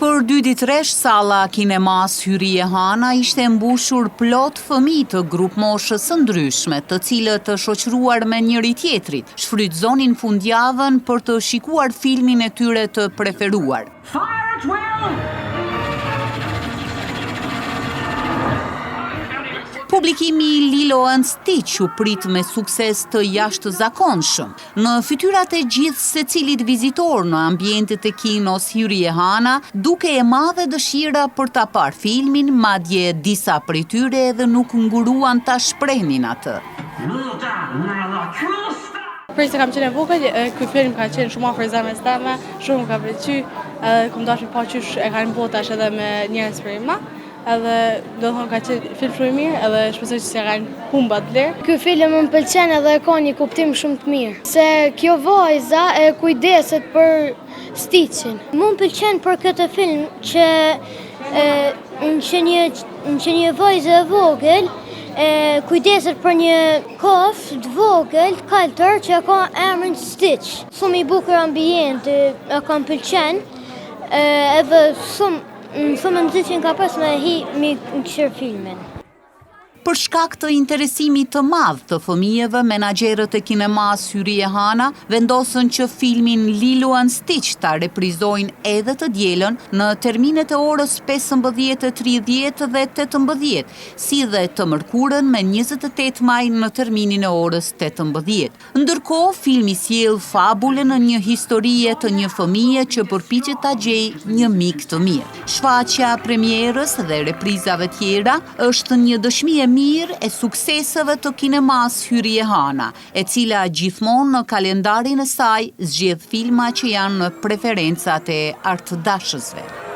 Për 2 ditëresh, salla kinemas Hyrie Hana ishte mbushur plot fëmijë të grup moshës së ndryshme, të cilët të shoqëruar me njëri tjetrit, shfrytëzonin fundjavën për të shikuar filmin e tyre të preferuar. Publikimi i Lilo and Stitch u prit me sukses të jashtëzakonshëm. Në fytyrat e gjithë secilit vizitor në ambientet e kinos Hyrie Hana, duke e madhe dëshira për ta parë filmin, madje disa prej tyre edhe nuk nguruan ta shprehnin atë. Prej se kam qenë e vogël, ky film ka qenë shumë afër zemrës time, shumë ka pëlqyer, kam dashur pa qysh e kanë botash edhe me njerëz për ima. Edhe do të thonë ka qenë film shumë i mirë edhe shpresoj që s'ja kanë humba të lirë. Ky film më pëlqen edhe ka një kuptim shumë të mirë, se kjo vajza e kujdeset për Stitchin. Më pëlqen për këtë film që një vajzë e vogël kujdeset për një kafshë të vogël, kaltër që ka emrin Stitch. Shumë i bukur ambienti, e kam pëlqen, edhe shumë më nxitën ka pas me këshir filmin. Për shkak të interesimit të madh të fëmijëve, menaxherët e kinemas Hyrie Hana vendosën që filmin Lilo and Stitch ta reprizojnë edhe të dielën në terminet e orës 15:30 dhe 18, si dhe të mërkurën me 28 maj në terminin e orës 18. Ndërkohë, filmi sjell fabulën në një historie të një fëmije që përpiqet ta gjejë një mik të mirë. Shfaqja premierës dhe reprizave tjera është një dëshmi e mirë e sukseseve të kinemas Hyrie Hana, e cila gjithmonë në kalendarin e saj zgjedh filma që janë në preferencat e artëdashësve.